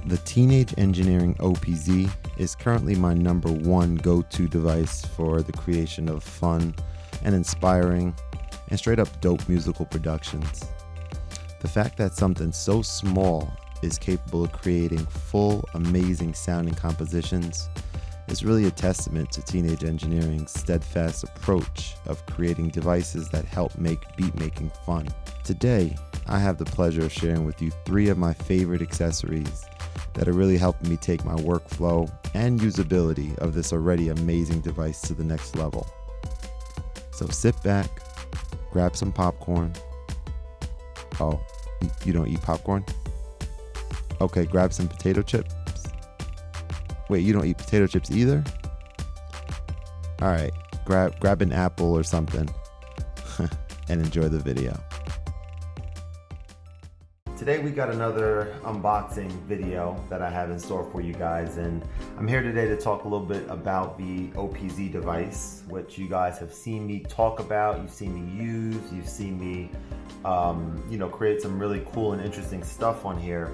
The Teenage Engineering OPZ is currently my #1 go-to device for the creation of fun and inspiring and straight up dope musical productions. The fact that something so small is capable of creating full, amazing sounding compositions is really a testament to Teenage Engineering's steadfast approach of creating devices that help make beat making fun. Today, I have the pleasure of sharing with you 3 of my favorite accessories that are really helping me take my workflow and usability of this already amazing device to the next level. So sit back, grab some popcorn. Oh, you don't eat popcorn? Okay, grab some potato chips. Wait, you don't eat potato chips either? All right, grab an apple or something and enjoy the video. Today we got another unboxing video that I have in store for you guys, and I'm here today to talk a little bit about the OPZ device, which you guys have seen me talk about, you've seen me use, you've seen me create some really cool and interesting stuff on here.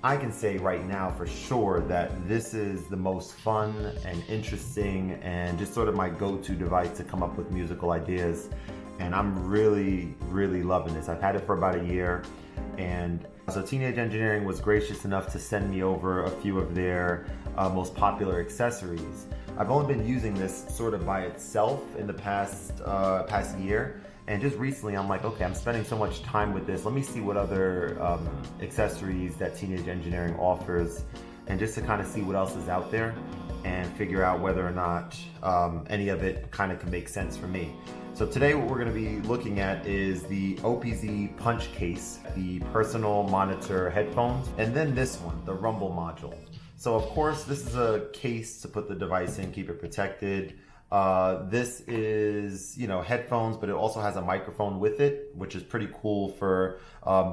I can say right now for sure that this is the most fun and interesting and just sort of my go-to device to come up with musical ideas, and I'm really loving this. I've had it for about a year. And so Teenage Engineering was gracious enough to send me over a few of their most popular accessories. I've only been using this sort of by itself in the past year, and just recently I'm like, okay, I'm spending so much time with this, let me see what other accessories that Teenage Engineering offers, and just to kind of see what else is out there and figure out whether or not any of it kind of can make sense for me. So today what we're going to be looking at is the Opz Punch Case, the personal monitor headphones, and then this one, the rumble module. So of course this is a case to put the device in, keep it protected. This is, headphones, but it also has a microphone with it, which is pretty cool for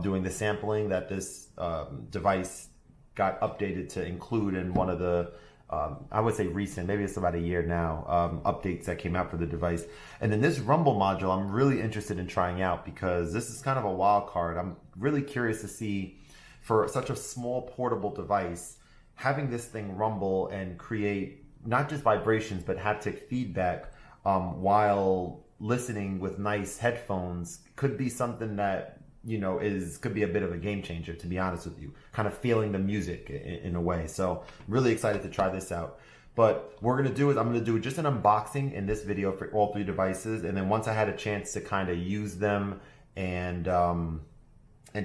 doing the sampling that this device got updated to include in one of the I would say recent, maybe it's about a year now, updates that came out for the device. And then this rumble module I'm really interested in trying out because this is kind of a wild card. I'm really curious to see, for such a small portable device, having this thing rumble and create not just vibrations but haptic feedback while listening with nice headphones could be something that could be a bit of a game changer, to be honest with you, kind of feeling the music in a way. So really excited to try this out. But what we're going to do is I'm going to do just an unboxing in this video for all 3 devices. And then once I had a chance to kind of use them and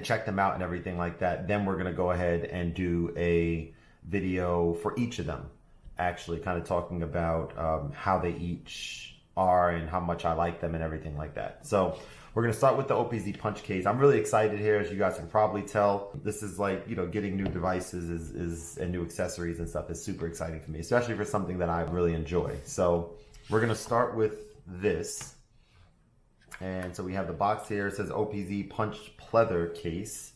check them out and everything like that, then we're going to go ahead and do a video for each of them, actually kind of talking about how they each are and how much I like them and everything like that. So we're going to start with the Opz Punch Case. I'm really excited here, as you guys can probably tell. This is like, getting new devices and new accessories and stuff is super exciting for me, especially for something that I really enjoy. So we're going to start with this. And so we have the box here. It says Opz Punch Pleather Case.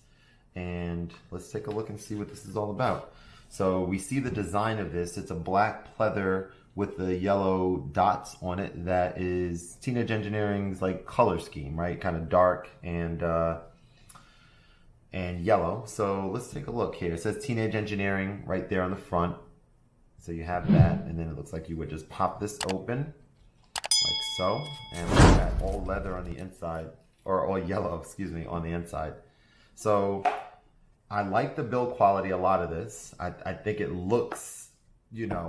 And let's take a look and see what this is all about. So we see the design of this. It's a black pleather with the yellow dots on it. That is Teenage Engineering's like color scheme, right? Kind of dark and yellow. So let's take a look here. It says Teenage Engineering right there on the front. So you have that, and then it looks like you would just pop this open like so, and look at that, all leather on the inside, or all yellow, excuse me, on the inside. So I like the build quality a lot of this. I think it looks,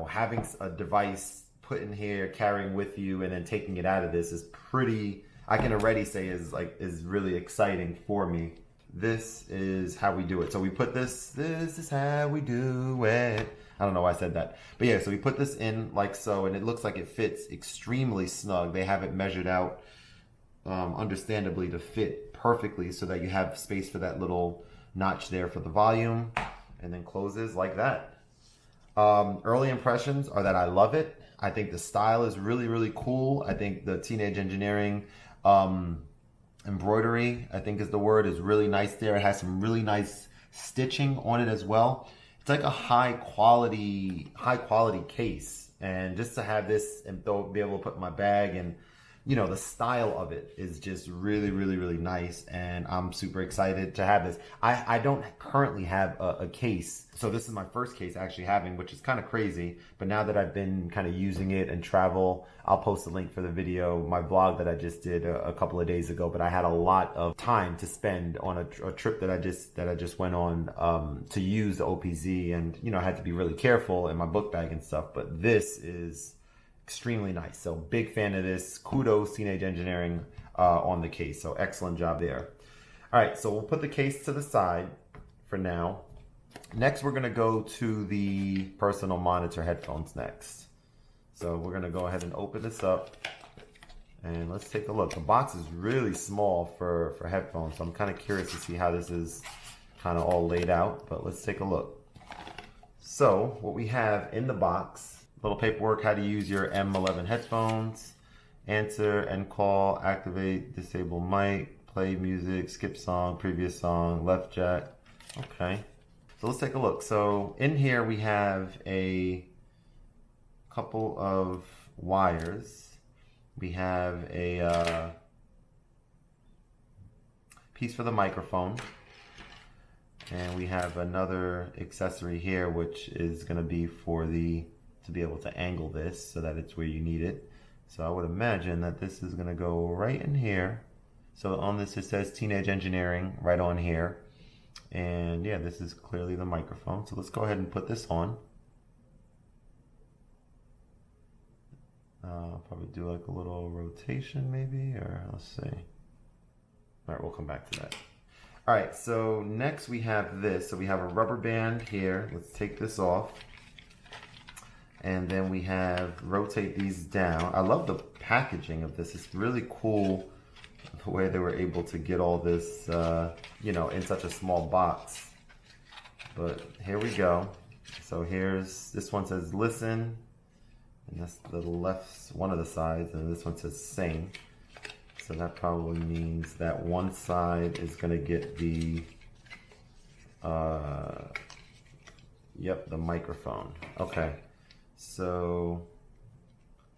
having a device put in here, carrying with you, and then taking it out of this is pretty, I can already say is really exciting for me. This is how we do it. So we put this is how we do it. I don't know why I said that. But yeah, so we put this in like so, and it looks like it fits extremely snug. They have it measured out, understandably, to fit perfectly so that you have space for that little notch there for the volume, and then closes like that. Early impressions are that I love it. I think the style is really cool. I think the Teenage Engineering embroidery, I think is the word, is really nice there. It has some really nice stitching on it as well. It's like a high quality case, and just to have this and be able to put in my bag and you know, the style of it is just really, really, really nice, and I'm super excited to have this. I don't currently have a case, so this is my first case actually having, which is kind of crazy, but now that I've been kind of using it and travel, I'll post a link for the video, my vlog that I just did a couple of days ago, but I had a lot of time to spend on a trip that I just went on to use the OPZ, and, you know, I had to be really careful in my book bag and stuff, but this is extremely nice. So big fan of this. Kudos Teenage Engineering on the case. So excellent job there. All right, so we'll put the case to the side for now. Next, we're gonna go to the personal monitor headphones next. So we're gonna go ahead and open this up and let's take a look. The box is really small for headphones, so I'm kind of curious to see how this is kind of all laid out, but let's take a look. So what we have in the box, little paperwork, how to use your M11 headphones, answer and call, activate, disable mic, play music, skip song, previous song, left jack. Okay, so let's take a look. So in here we have a couple of wires. We have a piece for the microphone, and we have another accessory here, which is going to be for to be able to angle this so that it's where you need it. So I would imagine that this is going to go right in here. So on this it says Teenage Engineering right on here, and yeah, this is clearly the microphone. So let's go ahead and put this on. I'll probably do like a little rotation maybe, or let's see. All right, we'll come back to that. All right, so next we have this. So we have a rubber band here. Let's take this off. And then we have, rotate these down. I love the packaging of this. It's really cool the way they were able to get all this, you know, in such a small box. But here we go. So here's, this one says listen, and that's the left, one of the sides, and this one says sing. So that probably means that one side is gonna get the, yep, the microphone. Okay. So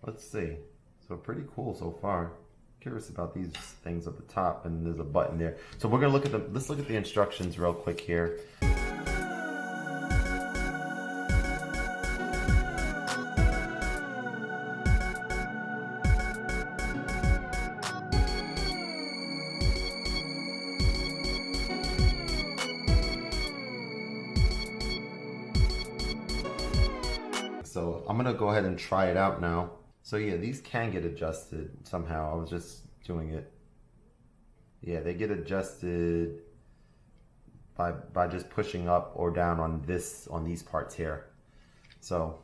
let's see. So pretty cool so far. Curious about these things at the top, and there's a button there. So we're gonna look at let's look at the instructions real quick here. So I'm gonna go ahead and try it out now. So yeah, these can get adjusted somehow. I was just doing it. Yeah, they get adjusted by just pushing up or down on these parts here. So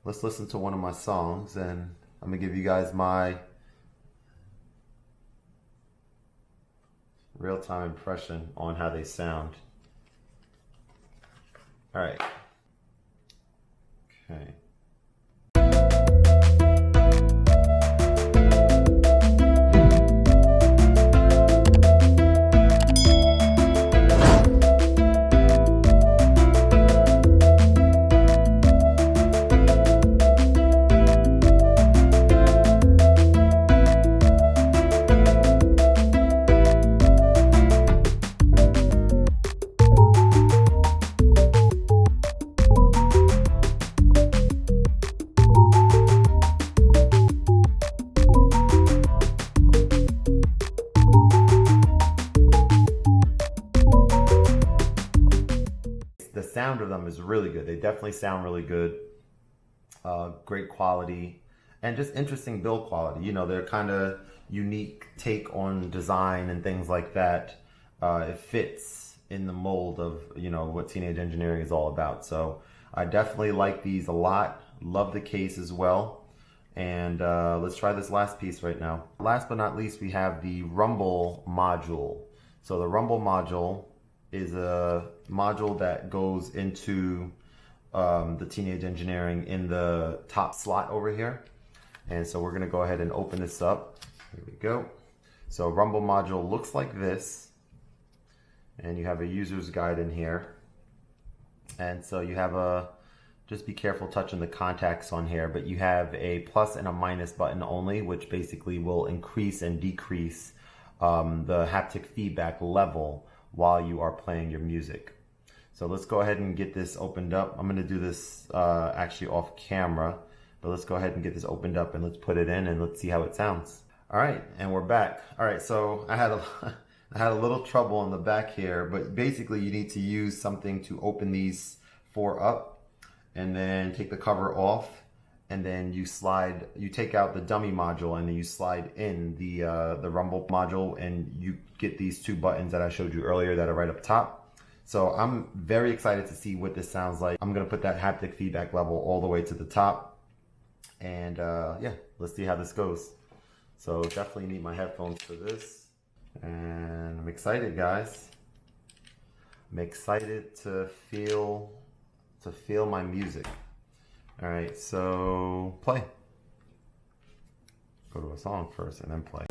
let's listen to one of my songs, and I'm gonna give you guys my real-time impression on how they sound. All right. Okay. The sound of them is really good. They definitely sound really good. Great quality and just interesting build quality. You know, they're kind of unique take on design and things like that. It fits in the mold of, you know, what Teenage Engineering is all about. So I definitely like these a lot. Love the case as well. And let's try this last piece right now. Last but not least, we have the rumble module. So the rumble module is a module that goes into the Teenage Engineering in the top slot over here. And so we're gonna go ahead and open this up. Here we go. So rumble module looks like this. And you have a user's guide in here. And so you have a Just be careful touching the contacts on here, but you have a plus and a minus button only, which basically will increase and decrease the haptic feedback level while you are playing your music. So let's go ahead and get this opened up. I'm going to do this actually off camera, but let's go ahead and get this opened up and let's put it in and let's see how it sounds. All right, and we're back. All right, so I had a little trouble on the back here, but basically you need to use something to open these four up and then take the cover off, and then you take out the dummy module and then you slide in the rumble module, and you get these two buttons that I showed you earlier that are right up top. So I'm very excited to see what this sounds like. I'm gonna put that haptic feedback level all the way to the top, and yeah, let's see how this goes. So definitely need my headphones for this, and I'm excited, guys. I'm excited to feel my music. All right, so play. Go to a song first and then play.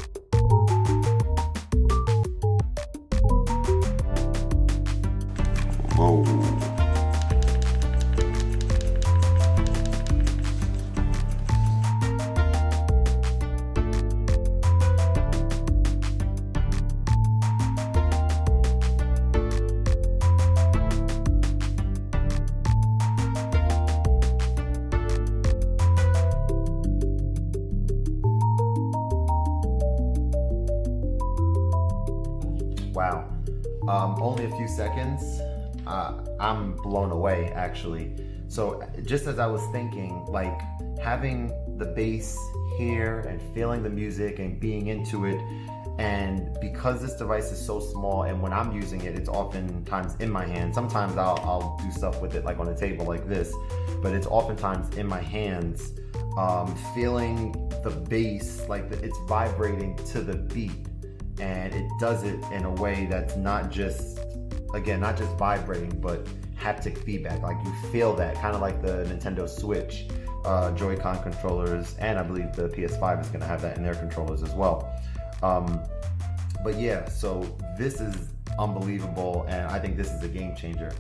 Whoa. Wow, only a few seconds. I'm blown away, actually. So just as I was thinking, like having the bass here and feeling the music and being into it, and because this device is so small, and when I'm using it, it's oftentimes in my hand. Sometimes I'll do stuff with it like on a table like this, but it's oftentimes in my hands, feeling the bass, like it's vibrating to the beat. And it does it in a way that's not just vibrating, but haptic feedback. Like you feel that, kind of like the Nintendo Switch Joy-Con controllers, and I believe the PS5 is going to have that in their controllers as well. But yeah, so this is unbelievable, and I think this is a game changer.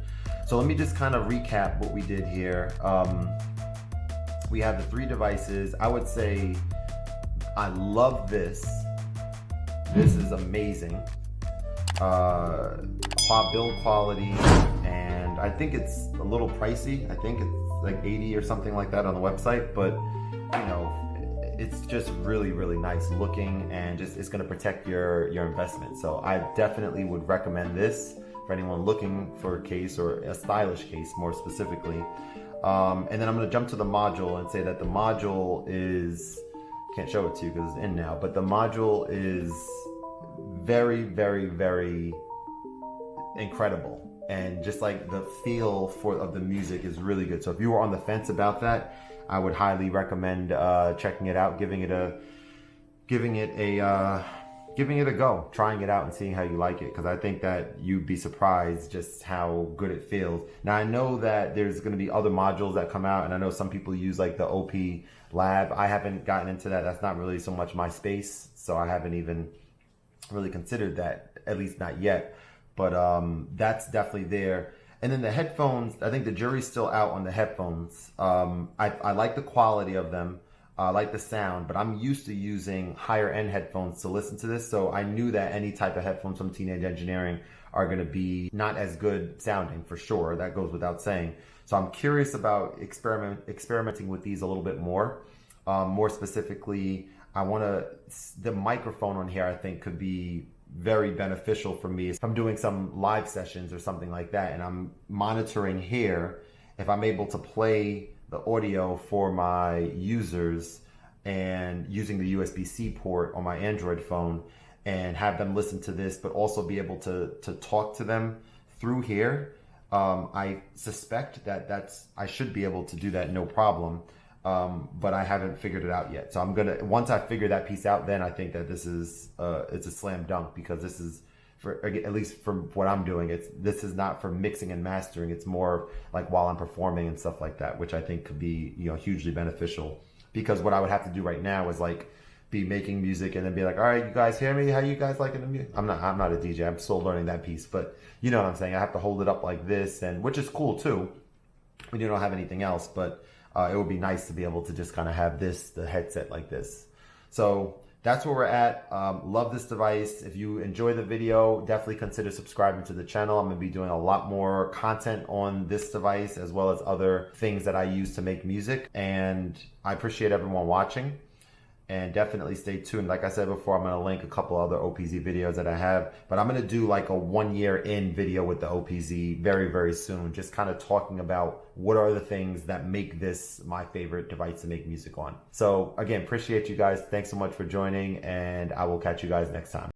So let me just kind of recap what we did here. We have the three devices. I would say I love this. This is amazing. Build quality, and I think it's a little pricey. I think it's like 80 or something like that on the website, but you know, it's just really, really nice looking, and just it's gonna protect your investment. So I definitely would recommend this for anyone looking for a case, or a stylish case more specifically. And then I'm gonna jump to the module and say that the module is, can't show it to you because it's in now, but the module is very, very, very incredible, and just like the feel of the music is really good. So if you were on the fence about that, I would highly recommend checking it out, giving it a go, trying it out and seeing how you like it, because I think that you'd be surprised just how good it feels. Now I know that there's going to be other modules that come out, and I know some people use like the OP Lab. I haven't gotten into that. That's not really so much my space, so I haven't even really considered that, at least not yet. But that's definitely there. And then the headphones, I think the jury's still out on the headphones. I like the quality of them. I like the sound, but I'm used to using higher end headphones to listen to this. So I knew that any type of headphones from Teenage Engineering are going to be not as good sounding, for sure. That goes without saying. So I'm curious about experimenting with these a little bit more. More specifically, the microphone on here I think could be very beneficial for me if I'm doing some live sessions or something like that, and I'm monitoring here, if I'm able to play the audio for my users and using the USB-C port on my Android phone and have them listen to this, but also be able to talk to them through here. I suspect that I should be able to do that no problem. But I haven't figured it out yet. So once I figure that piece out, then I think that this is, it's a slam dunk, because this is, at least from what I'm doing, this is not for mixing and mastering. It's more like while I'm performing and stuff like that, which I think could be, hugely beneficial. Because what I would have to do right now is like be making music and then be like, all right, you guys hear me? How you guys liking the music? I'm not a DJ. I'm still learning that piece, but you know what I'm saying? I have to hold it up like this, and which is cool too. We don't have anything else, but it would be nice to be able to just kind of have the headset like this. So that's where we're at. Love this device. If you enjoy the video, definitely consider subscribing to the channel. I'm gonna be doing a lot more content on this device as well as other things that I use to make music. And I appreciate everyone watching. And definitely stay tuned. Like I said before, I'm going to link a couple other OPZ videos that I have, but I'm going to do like a 1 year in video with the OPZ very, very soon. Just kind of talking about what are the things that make this my favorite device to make music on. So again, appreciate you guys. Thanks so much for joining, and I will catch you guys next time.